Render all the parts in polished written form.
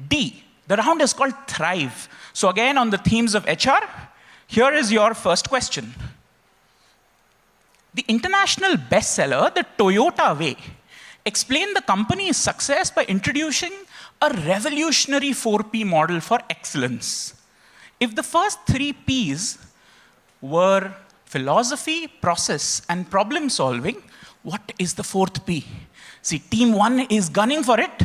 D, the round is called Thrive. So again, on the themes of HR, here is your first question. The international bestseller, The Toyota Way, explained the company's success by introducing a revolutionary 4P model for excellence. If the first 3 Ps were philosophy, process, and problem solving, what is the 4th P? See, team 1 is gunning for it.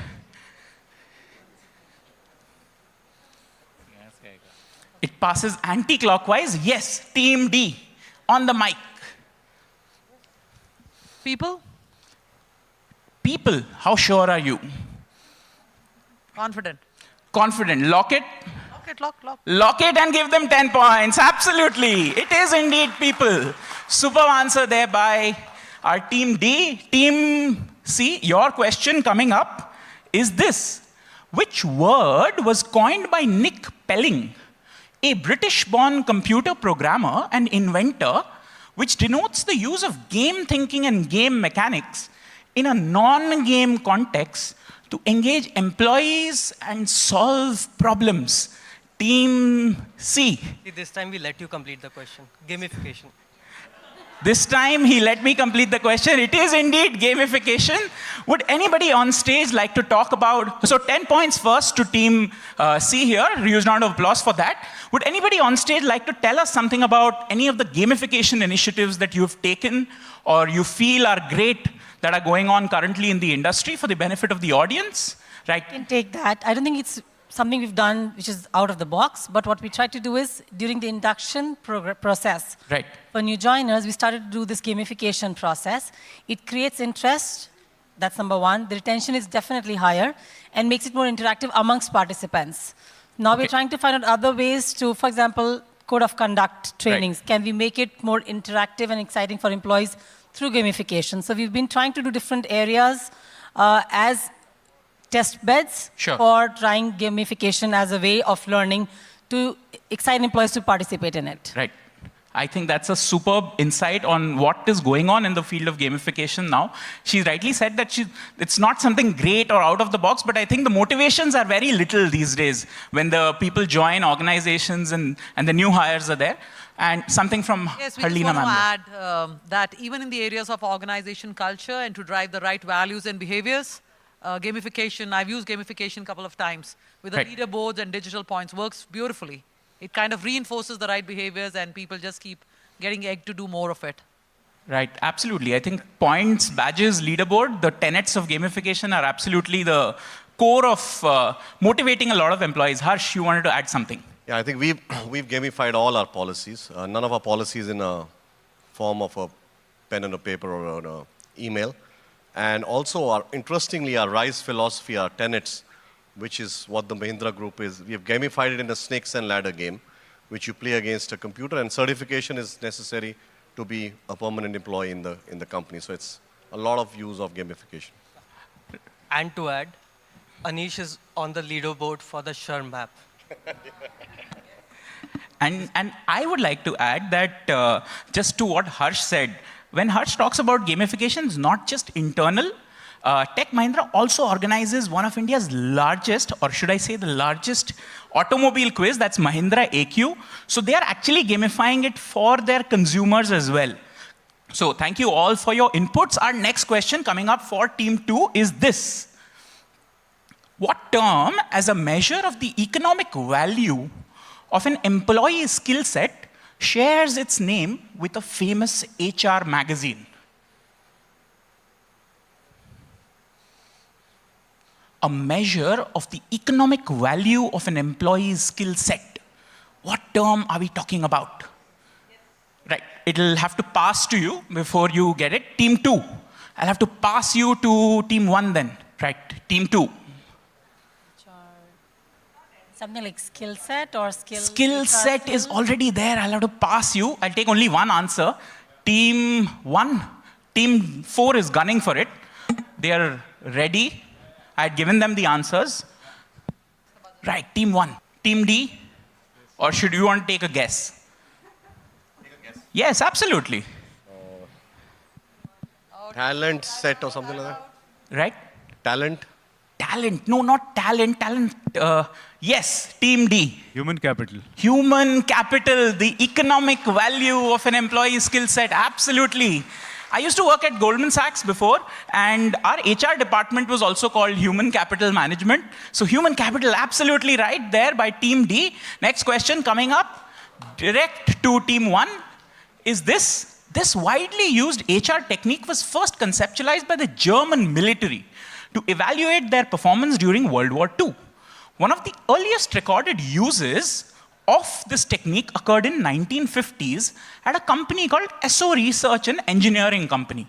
It passes anti-clockwise. Yes, team D, on the mic. People? People, how sure are you? Confident. Confident. Lock it? Lock it, lock. Lock it and give them 10 points. Absolutely. It is indeed people. Superb answer there by our team D. Team C, your question coming up is this. Which word was coined by Nick Pelling, a British-born computer programmer and inventor, which denotes the use of game thinking and game mechanics in a non-game context to engage employees and solve problems? Team C. This time we let you complete the question. Gamification. This time he let me complete the question. It is indeed gamification. Would anybody on stage like to talk about, so 10 points first to team C here, huge round of applause for that. Would anybody on stage like to tell us something about any of the gamification initiatives that you've taken or you feel are great that are going on currently in the industry for the benefit of the audience? Right. I can take that. I don't think it's something we've done which is out of the box, but what we try to do is during the induction process, right, for new joiners, we started to do this gamification process. It creates interest, that's number one. The retention is definitely higher and makes it more interactive amongst participants. Now we're trying to find out other ways to, for example, code of conduct trainings. Right. Can we make it more interactive and exciting for employees through gamification? So we've been trying to do different areas as test beds for trying gamification as a way of learning to excite employees to participate in it. Right. I think that's a superb insight on what is going on in the field of gamification now. She rightly said that it's not something great or out of the box, but I think the motivations are very little these days when the people join organizations and the new hires are there. And something from Yes, we Harleena just want ma'am. to add that even in the areas of organization culture and to drive the right values and behaviors, gamification, I've used gamification a couple of times with the leaderboards and digital points, works beautifully. It kind of reinforces the right behaviors and people just keep getting egged to do more of it. Right, absolutely. I think points, badges, leaderboard, the tenets of gamification are absolutely the core of motivating a lot of employees. Harsh, you wanted to add something? Yeah, I think we've gamified all our policies. None of our policies in a form of a pen and a paper or an email. And also, interestingly, our RISE philosophy, our tenets, which is what the Mahindra Group is, we have gamified it in a snakes and ladder game, which you play against a computer, and certification is necessary to be a permanent employee in the company. So it's a lot of use of gamification. And to add, Anish is on the leaderboard for the SHRM map. And I would like to add that just to what Harsh said, when Harsh talks about gamification, it's not just internal. Tech Mahindra also organizes one of India's largest, or should I say the largest, automobile quiz. That's Mahindra AQ. So they are actually gamifying it for their consumers as well. So thank you all for your inputs. Our next question coming up for Team 2 is this. What term, as a measure of the economic value of an employee's skill set, shares its name with a famous HR magazine? A measure of the economic value of an employee's skill set. What term are we talking about? Yes. Right, it'll have to pass to you before you get it. Team 2, I'll have to pass you to Team 1 then. Right, Team 2. Something like skill set or skill... Skill set is already there. I'll have to pass you. I'll take only one answer. Team 1. Team 4 is gunning for it. They are ready. I had given them the answers. Right, Team 1. Team D? Or should you want to take a guess? Take a guess? Yes, absolutely. Talent set or something like that? Right? Talent? Talent. No, not talent. Talent. Yes, Team D. Human capital. Human capital, the economic value of an employee skill set. Absolutely. I used to work at Goldman Sachs before, and our HR department was also called Human Capital Management. So human capital, absolutely right there by Team D. Next question coming up, direct to Team 1, is this. This widely used HR technique was first conceptualized by the German military to evaluate their performance during World War II. One of the earliest recorded uses of this technique occurred in 1950s at a company called SO Research and Engineering Company.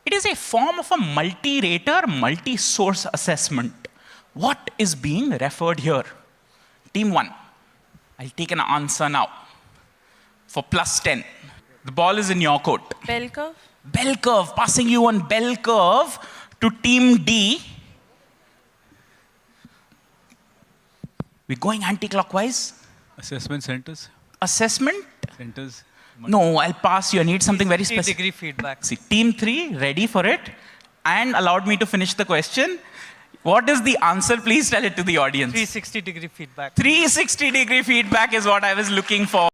It is a form of a multi-rater, multi-source assessment. What is being referred here? Team 1, I'll take an answer now for plus 10. The ball is in your court. Bell curve? Bell curve, passing you on bell curve to Team D. We're going anti-clockwise. Assessment centers. Assessment? Centers. No, I'll pass you. I need something very 360 specific. degree feedback. See, Team 3, ready for it, and allowed me to finish the question. What is the answer? Please tell it to the audience. 360 degree feedback. 360 degree feedback is what I was looking for.